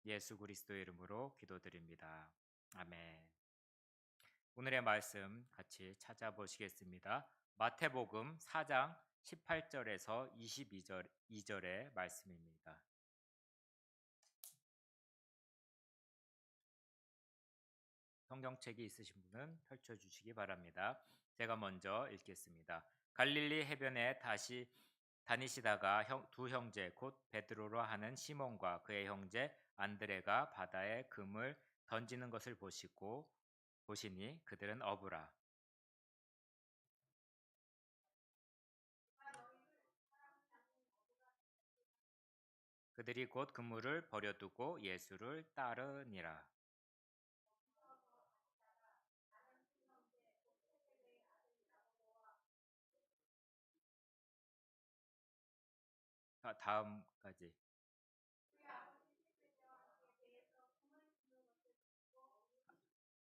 예수 그리스도의 이름으로 기도드립니다. 아멘. 오늘의 말씀 같이 찾아보시겠습니다. 마태복음 4장 18절에서 22절의 말씀입니다. 성경책이 있으신 분은 펼쳐주시기 바랍니다. 제가 먼저 읽겠습니다. 갈릴리 해변에 다시 다니시다가 두 형제 곧 베드로라 하는 시몬과 그의 형제 안드레가 바다에 금을 던지는 것을 보시니 그들은 어부라. 그들이 곧 그물을 버려두고 예수를 따르니라. 다음까지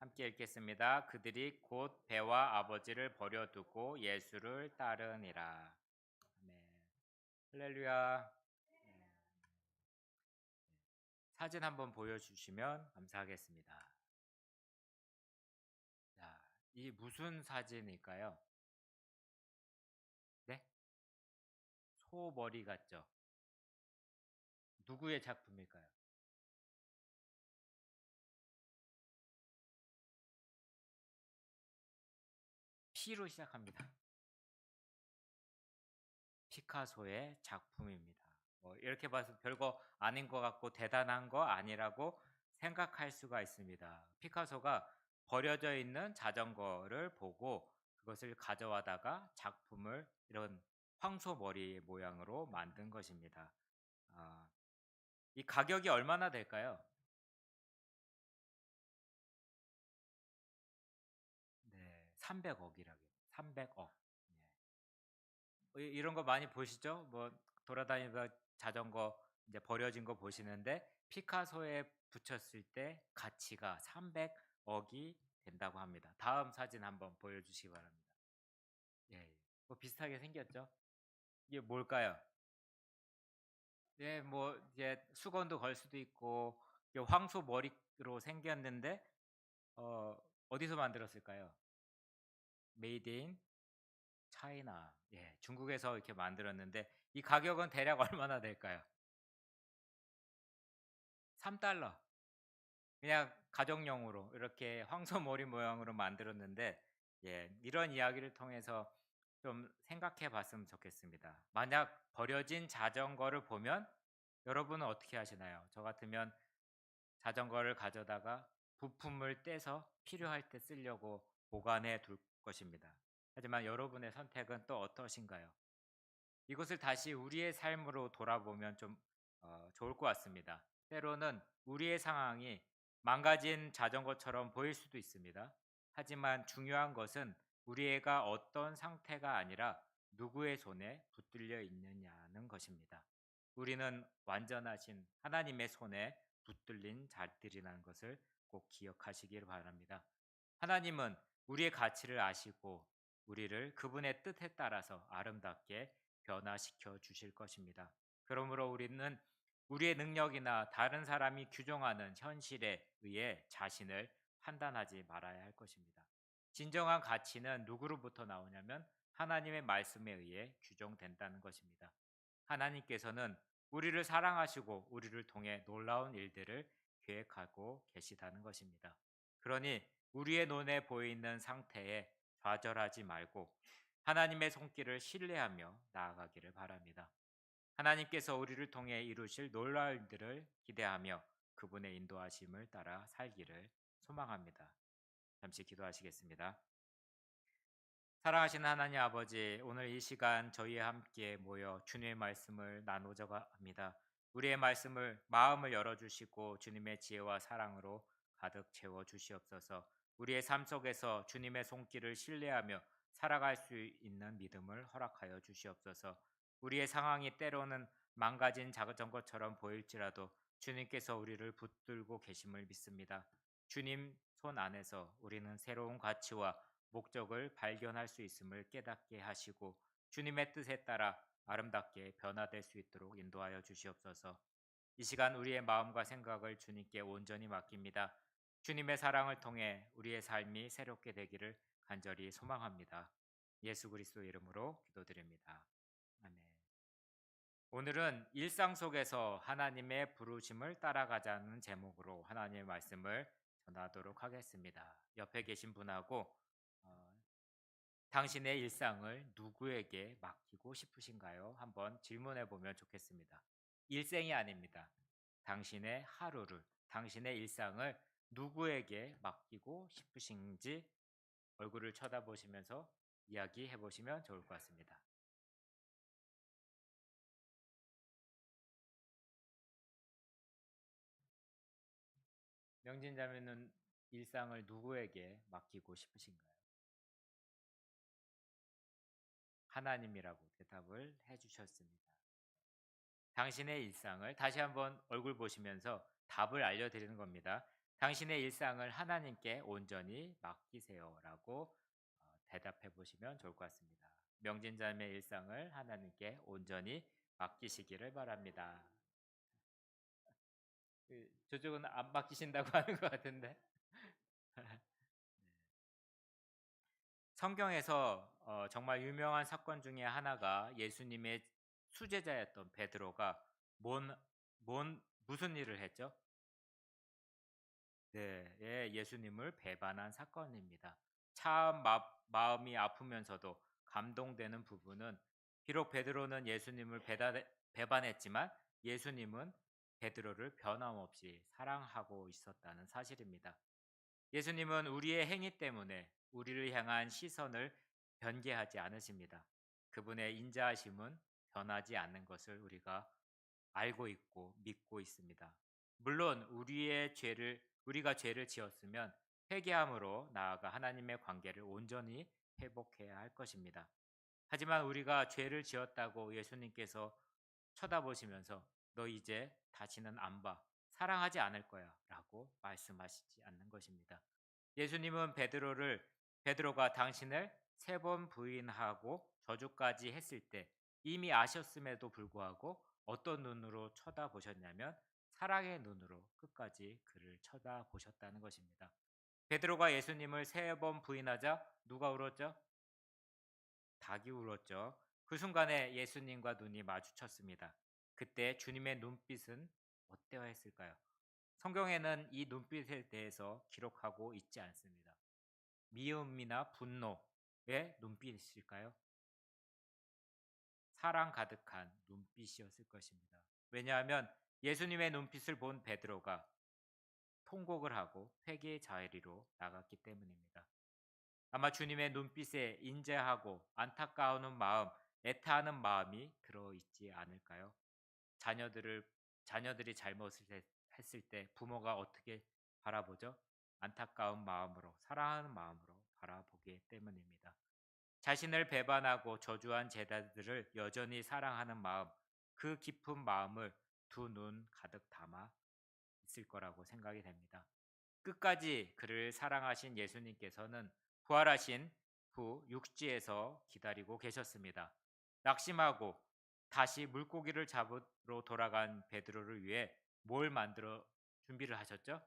함께 읽겠습니다. 그들이 곧 배와 아버지를 버려두고 예수를 따르니라. 아멘. 할렐루야. 네. 사진 한번 보여주시면 감사하겠습니다. 자, 이 무슨 사진일까요? 네? 소머리 같죠? 누구의 작품일까요? P로 시작합니다. 피카소의 작품입니다. 이렇게 봐서 별거 아닌 것 같고 대단한 거 아니라고 생각할 수가 있습니다. 피카소가 버려져 있는 자전거를 보고 그것을 가져와다가 작품을 이런 황소머리 모양으로 만든 것입니다. 이 가격이 얼마나 될까요? 네, 300억이라고. 300억. 이런 거 많이 보시죠? 돌아다니다 자전거 이제 버려진 거 보시는데 피카소에 붙였을 때 가치가 300억이 된다고 합니다. 다음 사진 한번 보여주시기 바랍니다. 예, 비슷하게 생겼죠? 이게 뭘까요? 예, 이제 수건도 걸 수도 있고 이게 황소 머리로 생겼는데 어디서 만들었을까요? Made in China. 예, 중국에서 이렇게 만들었는데 이 가격은 대략 얼마나 될까요? 3달러. 그냥 가정용으로 이렇게 황소머리 모양으로 만들었는데 이런 이야기를 통해서 좀 생각해 봤으면 좋겠습니다. 만약 버려진 자전거를 보면 여러분은 어떻게 하시나요? 저 같으면 자전거를 가져다가 부품을 떼서 필요할 때 쓰려고 보관해 둘 것입니다. 하지만 여러분의 선택은 또 어떠신가요? 이것을 다시 우리의 삶으로 돌아보면 좀 좋을 것 같습니다. 때로는 우리의 상황이 망가진 자전거처럼 보일 수도 있습니다. 하지만 중요한 것은 우리 애가 어떤 상태가 아니라 누구의 손에 붙들려 있느냐는 것입니다. 우리는 완전하신 하나님의 손에 붙들린 자들이라는 것을 꼭 기억하시길 바랍니다. 하나님은 우리의 가치를 아시고 우리를 그분의 뜻에 따라서 아름답게 변화시켜 주실 것입니다. 그러므로 우리는 우리의 능력이나 다른 사람이 규정하는 현실에 의해 자신을 판단하지 말아야 할 것입니다. 진정한 가치는 누구로부터 나오냐면 하나님의 말씀에 의해 규정된다는 것입니다. 하나님께서는 우리를 사랑하시고 우리를 통해 놀라운 일들을 계획하고 계시다는 것입니다. 그러니 우리의 눈에 보이는 상태에 좌절하지 말고 하나님의 손길을 신뢰하며 나아가기를 바랍니다. 하나님께서 우리를 통해 이루실 놀라운 일들을 기대하며 그분의 인도하심을 따라 살기를 소망합니다. 잠시 기도하시겠습니다. 사랑하시는 하나님 아버지, 오늘 이 시간 저희와 함께 모여 주님의 말씀을 나누자 합니다. 우리의 마음을 열어주시고 주님의 지혜와 사랑으로 가득 채워 주시옵소서. 우리의 삶 속에서 주님의 손길을 신뢰하며 살아갈 수 있는 믿음을 허락하여 주시옵소서. 우리의 상황이 때로는 망가진 자전거처럼 보일지라도 주님께서 우리를 붙들고 계심을 믿습니다. 주님 손 안에서 우리는 새로운 가치와 목적을 발견할 수 있음을 깨닫게 하시고 주님의 뜻에 따라 아름답게 변화될 수 있도록 인도하여 주시옵소서. 이 시간 우리의 마음과 생각을 주님께 온전히 맡깁니다. 주님의 사랑을 통해 우리의 삶이 새롭게 되기를 간절히 소망합니다. 예수 그리스도 이름으로 기도드립니다. 아멘. 오늘은 일상 속에서 하나님의 부르심을 따라가자는 제목으로 하나님의 말씀을 전하도록 하겠습니다. 옆에 계신 분하고 당신의 일상을 누구에게 맡기고 싶으신가요? 한번 질문해 보면 좋겠습니다. 일생이 아닙니다. 당신의 하루를, 당신의 일상을 누구에게 맡기고 싶으신지 얼굴을 쳐다보시면서 이야기해 보시면 좋을 것 같습니다. 명진자매는 일상을 누구에게 맡기고 싶으신가요? 하나님이라고 대답을 해주셨습니다. 당신의 일상을 다시 한번 얼굴 보시면서 답을 알려드리는 겁니다. 당신의 일상을 하나님께 온전히 맡기세요라고 대답해 보시면 좋을 것 같습니다. 명진자매의 일상을 하나님께 온전히 맡기시기를 바랍니다. 저쪽은 안 맡기신다고 하는 것 같은데. 성경에서 정말 유명한 사건 중에 하나가 예수님의 수제자였던 베드로가 무슨 일을 했죠? 네, 예수님을 배반한 사건입니다. 참 마음이 아프면서도 감동되는 부분은 비록 베드로는 예수님을 배반했지만 예수님은 베드로를 변함없이 사랑하고 있었다는 사실입니다. 예수님은 우리의 행위 때문에 우리를 향한 시선을 변개하지 않으십니다. 그분의 인자하심은 변하지 않는 것을 우리가 알고 있고 믿고 있습니다. 물론 우리가 죄를 지었으면 회개함으로 나아가 하나님의 관계를 온전히 회복해야 할 것입니다. 하지만 우리가 죄를 지었다고 예수님께서 쳐다보시면서 너 이제 다시는 안 봐. 사랑하지 않을 거야. 라고 말씀하시지 않는 것입니다. 예수님은 베드로가 당신을 3번 부인하고 저주까지 했을 때 이미 아셨음에도 불구하고 어떤 눈으로 쳐다보셨냐면 사랑의 눈으로 끝까지 그를 쳐다보셨다는 것입니다. 베드로가 예수님을 3번 부인하자 누가 울었죠? 닭이 울었죠. 그 순간에 예수님과 눈이 마주쳤습니다. 그때 주님의 눈빛은 어떠했을까요? 성경에는 이 눈빛에 대해서 기록하고 있지 않습니다. 미움이나 분노의 눈빛일까요? 사랑 가득한 눈빛이었을 것입니다. 왜냐하면 예수님의 눈빛을 본 베드로가 통곡을 하고 회개의 자리로 나갔기 때문입니다. 아마 주님의 눈빛에 인자하고 안타까운 마음, 애타하는 마음이 들어있지 않을까요? 자녀들이 잘못을 했을 때 부모가 어떻게 바라보죠? 안타까운 마음으로, 사랑하는 마음으로 바라보기 때문입니다. 자신을 배반하고 저주한 제자들을 여전히 사랑하는 마음, 그 깊은 마음을 두 눈 가득 담아 있을 거라고 생각이 됩니다. 끝까지 그를 사랑하신 예수님께서는 부활하신 후 육지에서 기다리고 계셨습니다. 낙심하고 다시 물고기를 잡으러 돌아간 베드로를 위해 뭘 만들어 준비를 하셨죠?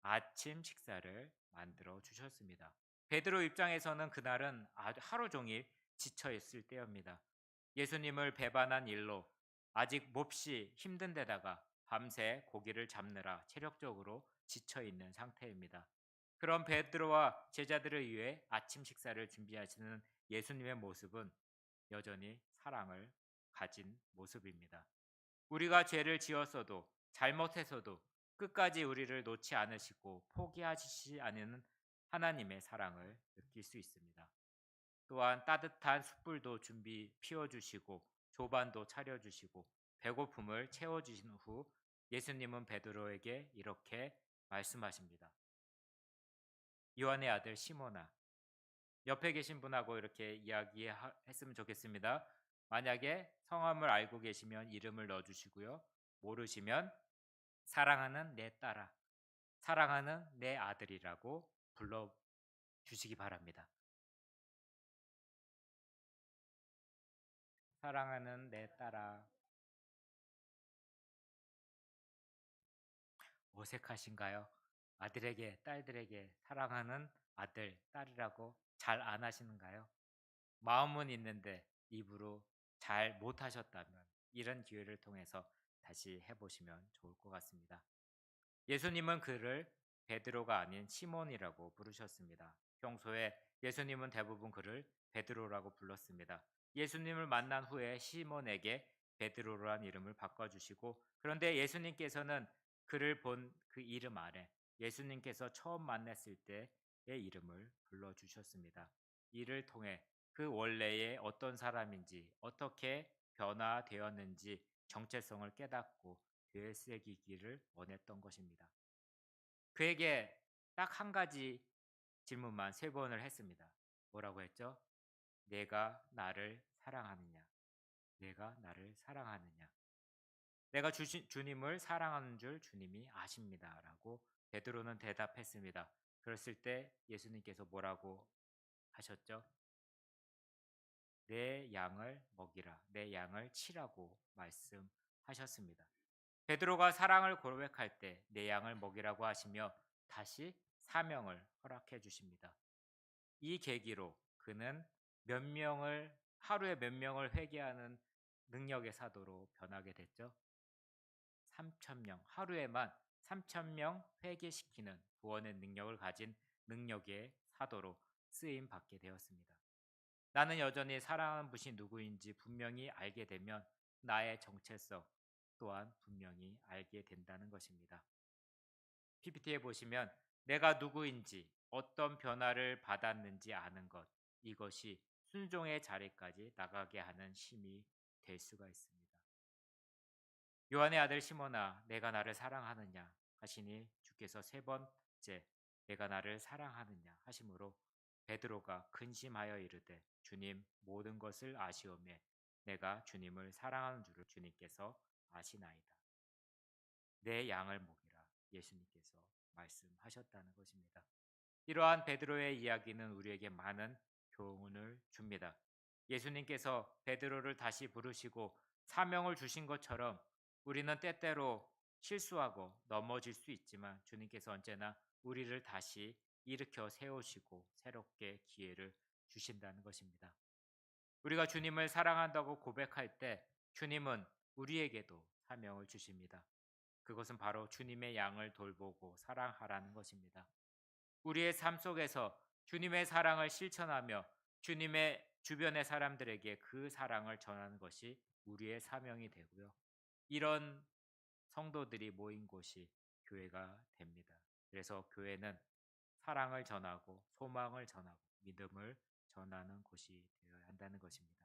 아침 식사를 만들어 주셨습니다. 베드로 입장에서는 그날은 아주 하루 종일 지쳐 있을 때입니다. 예수님을 배반한 일로 아직 몹시 힘든 데다가 밤새 고기를 잡느라 체력적으로 지쳐 있는 상태입니다. 그런 베드로와 제자들을 위해 아침 식사를 준비하시는 예수님의 모습은 여전히 사랑을 가진 모습입니다. 우리가 죄를 지었어도 잘못했어도 끝까지 우리를 놓지 않으시고 포기하시지 않는 하나님의 사랑을 느낄 수 있습니다. 또한 따뜻한 숯불도 피워주시고 조반도 차려주시고 배고픔을 채워주신 후 예수님은 베드로에게 이렇게 말씀하십니다. 요한의 아들 시몬아, 옆에 계신 분하고 이렇게 이야기했으면 좋겠습니다. 만약에 성함을 알고 계시면 이름을 넣어주시고요. 모르시면 사랑하는 내 딸아, 사랑하는 내 아들이라고 불러주시기 바랍니다. 사랑하는 내 딸아, 어색하신가요? 아들에게, 딸들에게 사랑하는 아들, 딸이라고 잘 안 하시는가요? 마음은 있는데 입으로 잘 못하셨다면 이런 기회를 통해서 다시 해보시면 좋을 것 같습니다. 예수님은 그를 베드로가 아닌 시몬이라고 부르셨습니다. 평소에 예수님은 대부분 그를 베드로라고 불렀습니다. 예수님을 만난 후에 시몬에게 베드로라는 이름을 바꿔주시고, 그런데 예수님께서는 그를 본 그 이름 아래 예수님께서 처음 만났을 때의 이름을 불러주셨습니다. 이를 통해 그 원래의 어떤 사람인지, 어떻게 변화되었는지 정체성을 깨닫고 되새기기를 원했던 것입니다. 그에게 딱 한 가지 질문만 세 번을 했습니다. 뭐라고 했죠? 내가 나를 사랑하느냐? 내가 나를 사랑하느냐? 내가 주님을 사랑하는 줄 주님이 아십니다. 라고 베드로는 대답했습니다. 그랬을 때 예수님께서 뭐라고 하셨죠? 내 양을 먹이라, 내 양을 치라고 말씀하셨습니다. 베드로가 사랑을 고백할 때 내 양을 먹이라고 하시며 다시 사명을 허락해 주십니다. 이 계기로 그는 하루에 몇 명을 회개하는 능력의 사도로 변하게 됐죠. 3,000명, 하루에만 3,000명 회개시키는 구원의 능력을 가진 능력의 사도로 쓰임 받게 되었습니다. 나는 여전히 사랑하는 분이 누구인지 분명히 알게 되면 나의 정체성 또한 분명히 알게 된다는 것입니다. PPT에 보시면 내가 누구인지 어떤 변화를 받았는지 아는 것, 이것이 순종의 자리까지 나가게 하는 힘이 될 수가 있습니다. 요한의 아들 시몬아, 내가 나를 사랑하느냐 하시니 주께서 세 번째 내가 나를 사랑하느냐 하심으로 베드로가 근심하여 이르되 주님 모든 것을 아시오매 내가 주님을 사랑하는 줄을 주님께서 아시나이다. 내 양을 먹이라 예수님께서 말씀하셨다는 것입니다. 이러한 베드로의 이야기는 우리에게 많은 교훈을 줍니다. 예수님께서 베드로를 다시 부르시고 사명을 주신 것처럼 우리는 때때로 실수하고 넘어질 수 있지만 주님께서 언제나 우리를 다시 일으켜 세우시고 새롭게 기회를 주신다는 것입니다. 우리가 주님을 사랑한다고 고백할 때 주님은 우리에게도 사명을 주십니다. 그것은 바로 주님의 양을 돌보고 사랑하라는 것입니다. 우리의 삶 속에서 주님의 사랑을 실천하며 주님의 주변의 사람들에게 그 사랑을 전하는 것이 우리의 사명이 되고요. 이런 성도들이 모인 곳이 교회가 됩니다. 그래서 교회는 사랑을 전하고 소망을 전하고 믿음을 전하는 곳이 되어야 한다는 것입니다.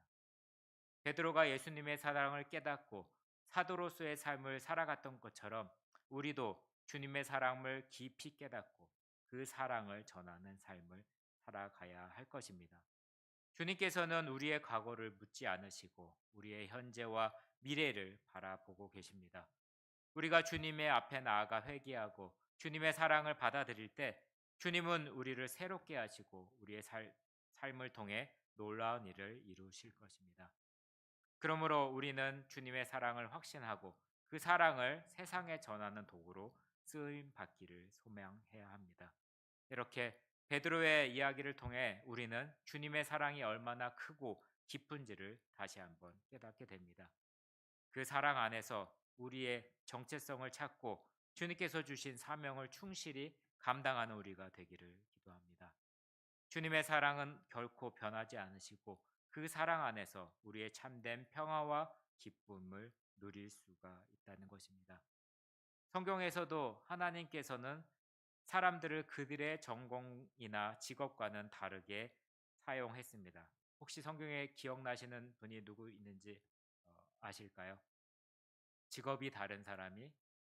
베드로가 예수님의 사랑을 깨닫고 사도로서의 삶을 살아갔던 것처럼 우리도 주님의 사랑을 깊이 깨닫고 그 사랑을 전하는 삶을 살아가야 할 것입니다. 주님께서는 우리의 과거를 묻지 않으시고 우리의 현재와 미래를 바라보고 계십니다. 우리가 주님의 앞에 나아가 회개하고 주님의 사랑을 받아들일 때 주님은 우리를 새롭게 하시고 우리의 삶을 통해 놀라운 일을 이루실 것입니다. 그러므로 우리는 주님의 사랑을 확신하고 그 사랑을 세상에 전하는 도구로 쓰임 받기를 소망해야 합니다. 이렇게 베드로의 이야기를 통해 우리는 주님의 사랑이 얼마나 크고 깊은지를 다시 한번 깨닫게 됩니다. 그 사랑 안에서 우리의 정체성을 찾고 주님께서 주신 사명을 충실히 감당하는 우리가 되기를 기도합니다. 주님의 사랑은 결코 변하지 않으시고 그 사랑 안에서 우리의 참된 평화와 기쁨을 누릴 수가 있다는 것입니다. 성경에서도 하나님께서는 사람들을 그들의 전공이나 직업과는 다르게 사용했습니다. 혹시 성경에 기억나시는 분이 누구 있는지 아실까요? 직업이 다른 사람이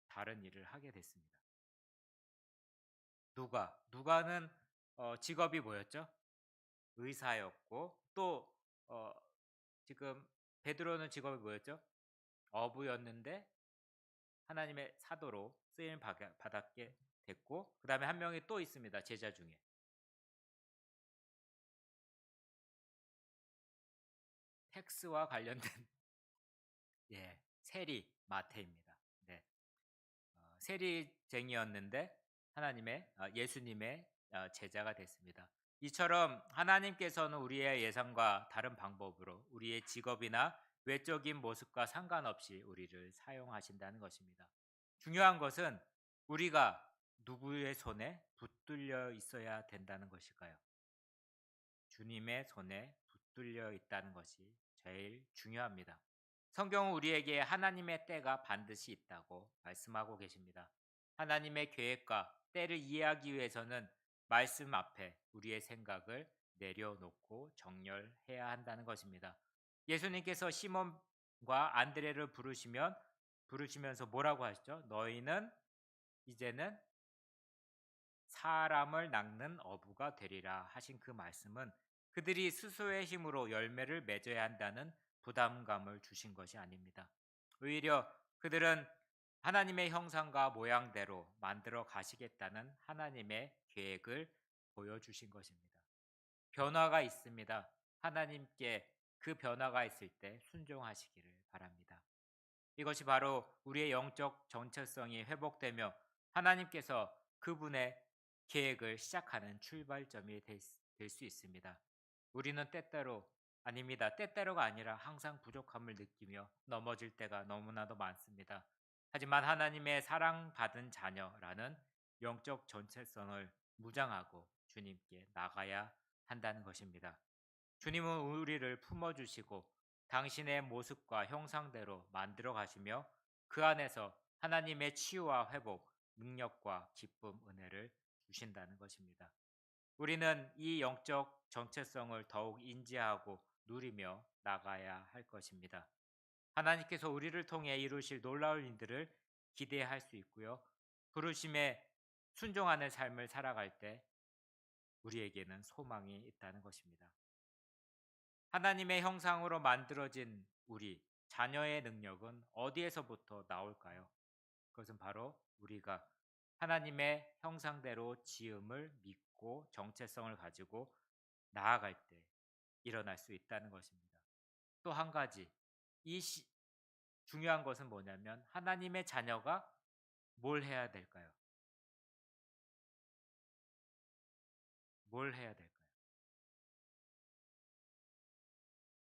다른 일을 하게 됐습니다. 누가는 직업이 뭐였죠? 의사였고 또 지금 베드로는 직업이 뭐였죠? 어부였는데 하나님의 사도로 쓰임 받았게 됐고 그 다음에 한 명이 또 있습니다. 제자 중에 텍스와 관련된 예, 세리 마태입니다. 네, 세리쟁이였는데 예수님의 제자가 됐습니다. 이처럼 하나님께서는 우리의 예상과 다른 방법으로 우리의 직업이나 외적인 모습과 상관없이 우리를 사용하신다는 것입니다. 중요한 것은 우리가 누구의 손에 붙들려 있어야 된다는 것일까요? 주님의 손에 붙들려 있다는 것이 제일 중요합니다. 성경은 우리에게 하나님의 때가 반드시 있다고 말씀하고 계십니다. 하나님의 계획과 때를 이해하기 위해서는 말씀 앞에 우리의 생각을 내려놓고 정렬해야 한다는 것입니다. 예수님께서 시몬과 안드레를 부르시면서 뭐라고 하시죠? 너희는 이제는 사람을 낚는 어부가 되리라 하신 그 말씀은 그들이 스스로의 힘으로 열매를 맺어야 한다는 부담감을 주신 것이 아닙니다. 오히려 그들은 하나님의 형상과 모양대로 만들어 가시겠다는 하나님의 계획을 보여주신 것입니다. 변화가 있습니다. 하나님께 그 변화가 있을 때 순종하시기를 바랍니다. 이것이 바로 우리의 영적 정체성이 회복되며 하나님께서 그분의 계획을 시작하는 출발점이 될 수 있습니다. 우리는 때때로가 아니라 항상 부족함을 느끼며 넘어질 때가 너무나도 많습니다. 하지만 하나님의 사랑받은 자녀라는 영적 정체성을 무장하고 주님께 나가야 한다는 것입니다. 주님은 우리를 품어주시고 당신의 모습과 형상대로 만들어 가시며 그 안에서 하나님의 치유와 회복, 능력과 기쁨, 은혜를 주신다는 것입니다. 우리는 이 영적 정체성을 더욱 인지하고 누리며 나가야 할 것입니다. 하나님께서 우리를 통해 이루실 놀라운 일들을 기대할 수 있고요. 부르심에 순종하는 삶을 살아갈 때 우리에게는 소망이 있다는 것입니다. 하나님의 형상으로 만들어진 우리 자녀의 능력은 어디에서부터 나올까요? 그것은 바로 우리가 하나님의 형상대로 지음을 믿고 정체성을 가지고 나아갈 때 일어날 수 있다는 것입니다. 또 한 가지, 중요한 것은 뭐냐면 하나님의 자녀가 뭘 해야 될까요? 뭘 해야 될까요?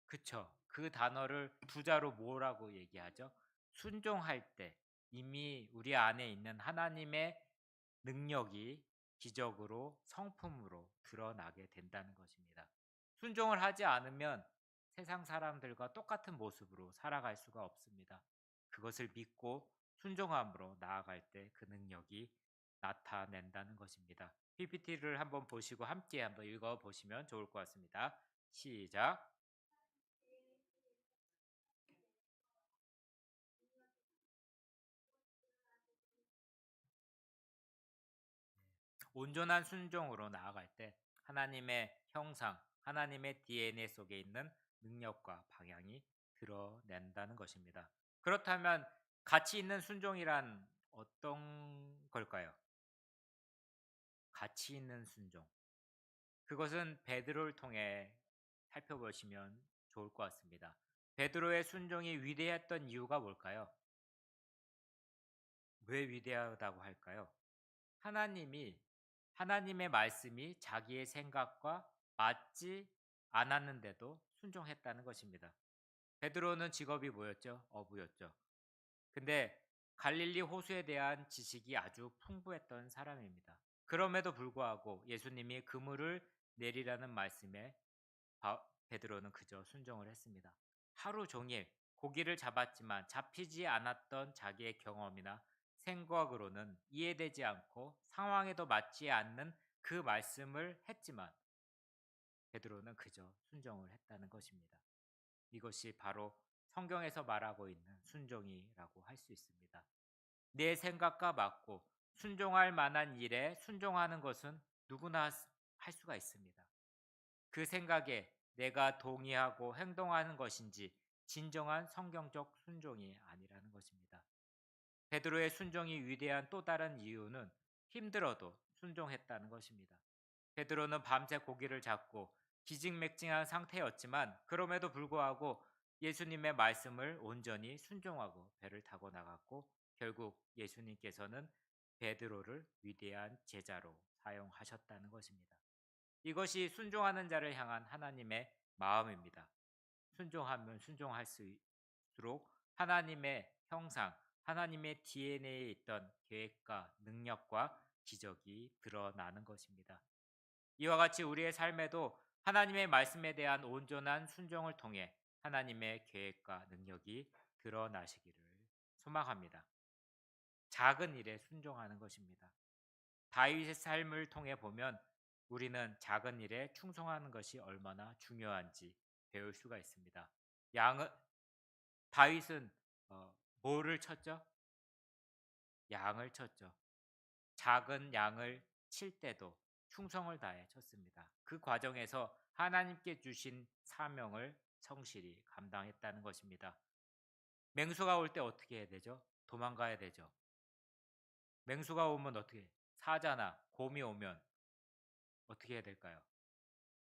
그쵸. 그 단어를 두 자로 뭐라고 얘기하죠? 순종할 때 이미 우리 안에 있는 하나님의 능력이 기적으로 성품으로 드러나게 된다는 것입니다. 순종을 하지 않으면 세상 사람들과 똑같은 모습으로 살아갈 수가 없습니다. 그것을 믿고 순종함으로 나아갈 때 그 능력이 나타낸다는 것입니다. PPT를 한번 보시고 함께 한번 읽어 보시면 좋을 것 같습니다. 시작. 온전한 순종으로 나아갈 때 하나님의 형상, 하나님의 DNA 속에 있는 능력과 방향이 드러낸다는 것입니다. 그렇다면 가치 있는 순종이란 어떤 걸까요? 가치 있는 순종. 그것은 베드로를 통해 살펴보시면 좋을 것 같습니다. 베드로의 순종이 위대했던 이유가 뭘까요? 왜 위대하다고 할까요? 하나님의 말씀이 자기의 생각과 맞지 않았는데도 순종했다는 것입니다. 베드로는 직업이 뭐였죠? 어부였죠. 근데 갈릴리 호수에 대한 지식이 아주 풍부했던 사람입니다. 그럼에도 불구하고 예수님이 그물을 내리라는 말씀에 베드로는 그저 순종을 했습니다. 하루 종일 고기를 잡았지만 잡히지 않았던 자기의 경험이나 생각으로는 이해되지 않고 상황에도 맞지 않는 그 말씀을 했지만 베드로는 그저 순종을 했다는 것입니다. 이것이 바로 성경에서 말하고 있는 순종이라고 할 수 있습니다. 내 생각과 맞고 순종할 만한 일에 순종하는 것은 누구나 할 수가 있습니다. 그 생각에 내가 동의하고 행동하는 것인지 진정한 성경적 순종이 아니라는 것입니다. 베드로의 순종이 위대한 또 다른 이유는 힘들어도 순종했다는 것입니다. 베드로는 밤새 고기를 잡고 기진맥진한 상태였지만 그럼에도 불구하고 예수님의 말씀을 온전히 순종하고 배를 타고 나갔고 결국 예수님께서는 베드로를 위대한 제자로 사용하셨다는 것입니다. 이것이 순종하는 자를 향한 하나님의 마음입니다. 순종하면 순종할수록 하나님의 형상, 하나님의 DNA에 있던 계획과 능력과 기적이 드러나는 것입니다. 이와 같이 우리의 삶에도 하나님의 말씀에 대한 온전한 순종을 통해 하나님의 계획과 능력이 드러나시기를 소망합니다. 작은 일에 순종하는 것입니다. 다윗의 삶을 통해 보면 우리는 작은 일에 충성하는 것이 얼마나 중요한지 배울 수가 있습니다. 다윗은 뭐를 쳤죠? 양을 쳤죠. 작은 양을 칠 때도 충성을 다해 쳤습니다. 그 과정에서 하나님께 주신 사명을 성실히 감당했다는 것입니다. 맹수가 올 때 어떻게 해야 되죠? 도망가야 되죠. 맹수가 오면 어떻게? 사자나 곰이 오면 어떻게 해야 될까요?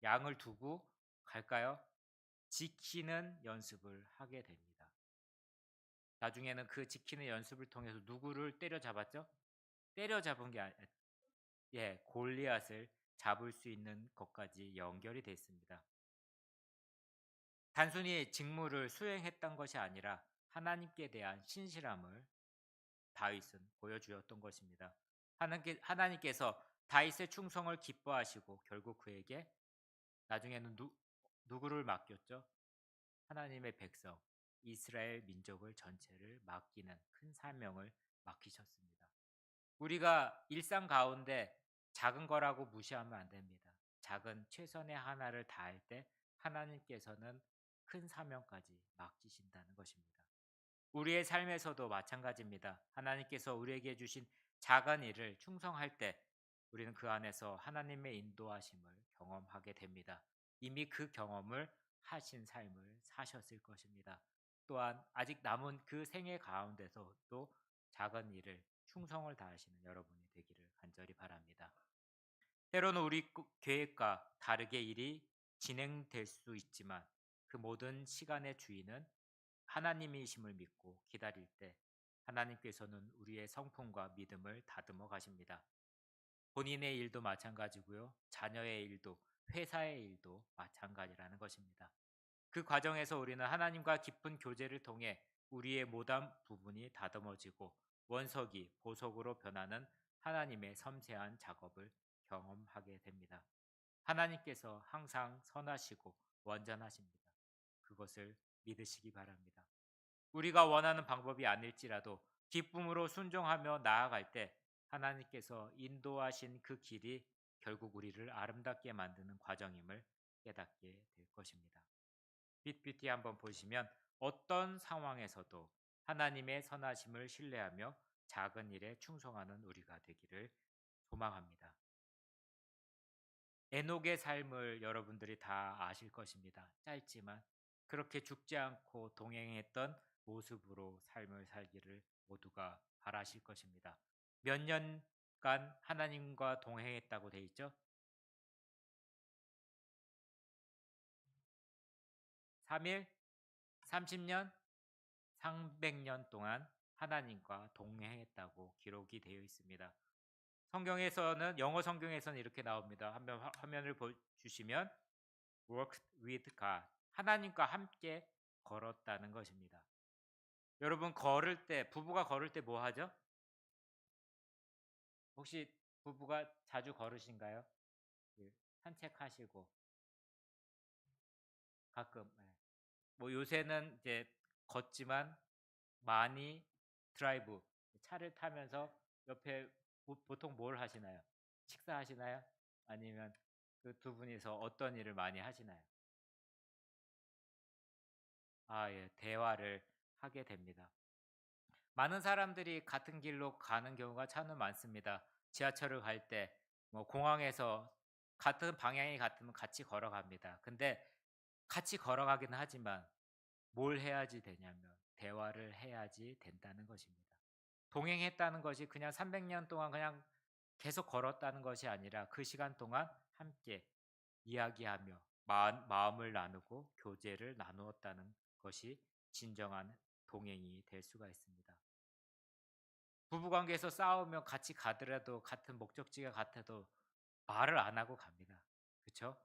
양을 두고 갈까요? 지키는 연습을 하게 됩니다. 나중에는 그 지키는 연습을 통해서 누구를 때려잡았죠? 때려잡은 게 골리앗을 잡을 수 있는 것까지 연결이 됐습니다. 단순히 직무를 수행했던 것이 아니라 하나님께 대한 신실함을 다윗은 보여주었던 것입니다. 하나님께서 다윗의 충성을 기뻐하시고 결국 그에게 나중에는 누구를 맡겼죠? 하나님의 백성 이스라엘 민족을 전체를 맡기는 큰 사명을 맡기셨습니다. 우리가 일상 가운데 작은 거라고 무시하면 안 됩니다. 작은 최선의 하나를 다할 때 하나님께서는 큰 사명까지 맡기신다는 것입니다. 우리의 삶에서도 마찬가지입니다. 하나님께서 우리에게 주신 작은 일을 충성할 때 우리는 그 안에서 하나님의 인도하심을 경험하게 됩니다. 이미 그 경험을 하신 삶을 사셨을 것입니다. 또한 아직 남은 그 생애 가운데서도 작은 일을 충성을 다하시는 여러분이 되기를 간절히 바랍니다. 때로는 우리 계획과 다르게 일이 진행될 수 있지만 그 모든 시간의 주인은 하나님이심을 믿고 기다릴 때 하나님께서는 우리의 성품과 믿음을 다듬어 가십니다. 본인의 일도 마찬가지고요. 자녀의 일도 회사의 일도 마찬가지라는 것입니다. 그 과정에서 우리는 하나님과 깊은 교제를 통해 우리의 모든 부분이 다듬어지고 원석이 보석으로 변하는 하나님의 섬세한 작업을 경험하게 됩니다. 하나님께서 항상 선하시고 완전하십니다. 그것을 믿으시기 바랍니다. 우리가 원하는 방법이 아닐지라도 기쁨으로 순종하며 나아갈 때 하나님께서 인도하신 그 길이 결국 우리를 아름답게 만드는 과정임을 깨닫게 될 것입니다. 빅뷰티 한번 보시면 어떤 상황에서도 하나님의 선하심을 신뢰하며 작은 일에 충성하는 우리가 되기를 소망합니다. 에녹의 삶을 여러분들이 다 아실 것입니다. 짧지만 그렇게 죽지 않고 동행했던 모습으로 삶을 살기를 모두가 바라실 것입니다. 몇 년간 하나님과 동행했다고 돼 있죠? 3일, 30년, 300년 동안 하나님과 동행했다고 기록이 되어 있습니다. 성경에서는 영어 성경에서는 이렇게 나옵니다. 한번 화면을 보여주시면 worked with God 하나님과 함께 걸었다는 것입니다. 여러분 걸을 때 부부가 걸을 때 뭐 하죠? 혹시 부부가 자주 걸으신가요? 산책하시고 가끔 뭐 요새는 이제 걷지만 많이 드라이브 차를 타면서 옆에 보통 뭘 하시나요? 식사하시나요? 아니면 그 두 분이서 어떤 일을 많이 하시나요? 대화를 하게 됩니다. 많은 사람들이 같은 길로 가는 경우가 참 많습니다. 지하철을 갈 때, 뭐 공항에서 같은 방향이 같으면 같이 걸어갑니다. 근데 같이 걸어가긴 하지만 뭘 해야지 되냐면 대화를 해야지 된다는 것입니다. 동행했다는 것이 그냥 300년 동안 그냥 계속 걸었다는 것이 아니라 그 시간 동안 함께 이야기하며 마음을 나누고 교제를 나누었다는 것이 진정한 동행이 될 수가 있습니다. 부부관계에서 싸우면 같이 가더라도 같은 목적지가 같아도 말을 안 하고 갑니다. 그쵸?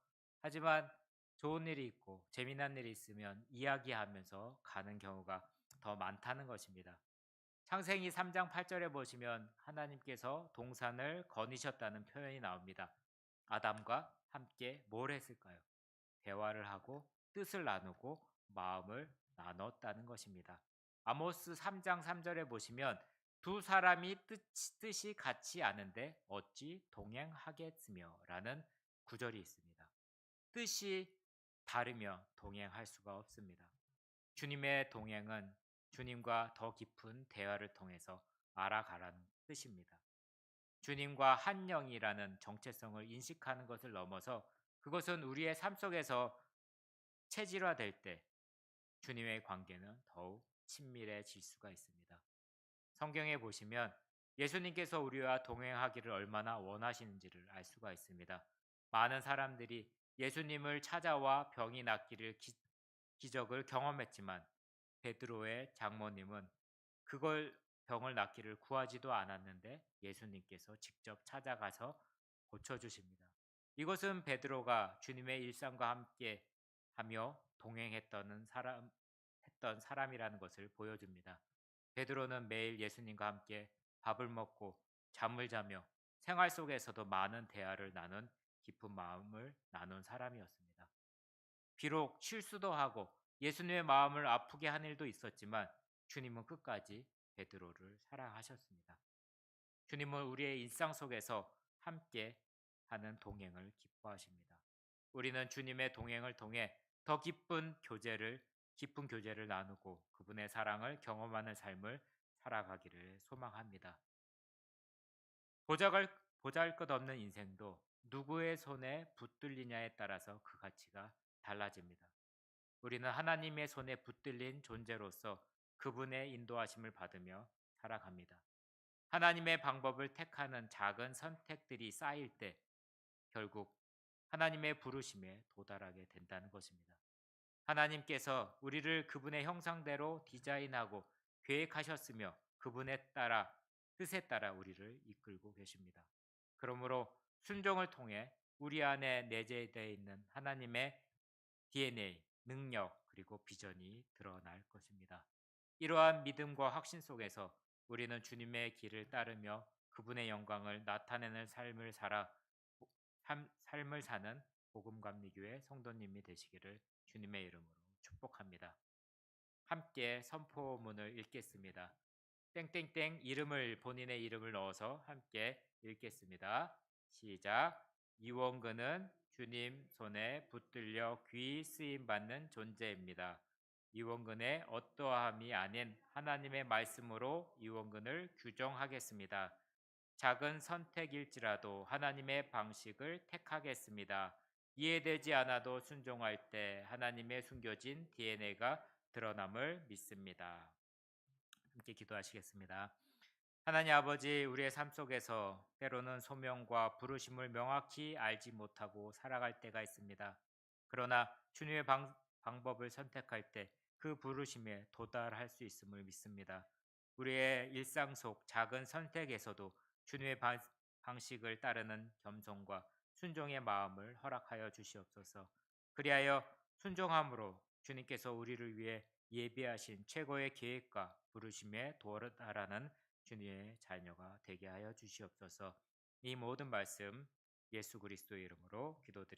하지만 좋은 일이 있고 재미난 일이 있으면 이야기하면서 가는 경우가 더 많다는 것입니다. 창세기 3장 8절에 보시면 하나님께서 동산을 거니셨다는 표현이 나옵니다. 아담과 함께 뭘 했을까요? 대화를 하고 뜻을 나누고 마음을 나눴다는 것입니다. 아모스 3장 3절에 보시면 두 사람이 뜻이 같지 않은데 어찌 동행하겠으며 라는 구절이 있습니다. 뜻이 다르며 동행할 수가 없습니다. 주님의 동행은 주님과 더 깊은 대화를 통해서 알아가라는 뜻입니다. 주님과 한 영이라는 정체성을 인식하는 것을 넘어서 그것은 우리의 삶 속에서 체질화될 때 주님의 관계는 더욱 친밀해질 수가 있습니다. 성경에 보시면 예수님께서 우리와 동행하기를 얼마나 원하시는지를 알 수가 있습니다. 많은 사람들이 예수님을 찾아와 병이 낫기를 기적을 경험했지만 베드로의 장모님은 그걸 병을 낫기를 구하지도 않았는데 예수님께서 직접 찾아가서 고쳐주십니다. 이것은 베드로가 주님의 일상과 함께 하며 동행했던 사람이라는 것을 보여줍니다. 베드로는 매일 예수님과 함께 밥을 먹고 잠을 자며 생활 속에서도 많은 대화를 나눈 깊은 마음을 나눈 사람이었습니다. 비록 실수도 하고 예수님의 마음을 아프게 한 일도 있었지만 주님은 끝까지 베드로를 사랑하셨습니다. 주님은 우리의 일상 속에서 함께 하는 동행을 기뻐하십니다. 우리는 주님의 동행을 통해 더 깊은 교제를 나누고 그분의 사랑을 경험하는 삶을 살아가기를 소망합니다. 보잘것없는 인생도 누구의 손에 붙들리냐에 따라서 그 가치가 달라집니다. 우리는 하나님의 손에 붙들린 존재로서 그분의 인도하심을 받으며 살아갑니다. 하나님의 방법을 택하는 작은 선택들이 쌓일 때 결국 하나님의 부르심에 도달하게 된다는 것입니다. 하나님께서 우리를 그분의 형상대로 디자인하고 계획하셨으며 그분의 뜻에 따라 우리를 이끌고 계십니다. 그러므로 순종을 통해 우리 안에 내재되어 있는 하나님의 DNA, 능력, 그리고 비전이 드러날 것입니다. 이러한 믿음과 확신 속에서 우리는 주님의 길을 따르며 그분의 영광을 나타내는 삶을 사는 복음감리교회 성도님이 되시기를 주님의 이름으로 축복합니다. 함께 선포문을 읽겠습니다. 땡땡땡 본인의 이름을 넣어서 함께 읽겠습니다. 시작. 이원근은 주님 손에 붙들려 귀 쓰임 받는 존재입니다. 이원근의 어떠함이 아닌 하나님의 말씀으로 이원근을 규정하겠습니다. 작은 선택일지라도 하나님의 방식을 택하겠습니다. 이해되지 않아도 순종할 때 하나님의 숨겨진 DNA가 드러남을 믿습니다. 함께 기도하시겠습니다. 하나님 아버지, 우리의 삶 속에서 때로는 소명과 부르심을 명확히 알지 못하고 살아갈 때가 있습니다. 그러나 주님의 방법을 선택할 때 그 부르심에 도달할 수 있음을 믿습니다. 우리의 일상 속 작은 선택에서도 주님의 방식을 따르는 겸손과 순종의 마음을 허락하여 주시옵소서. 그리하여 순종함으로 주님께서 우리를 위해 예비하신 최고의 계획과 부르심에 도달하는 주님의 자녀가 되게 하여 주시옵소서. 이 모든 말씀 예수 그리스도의 이름으로 기도드립니다.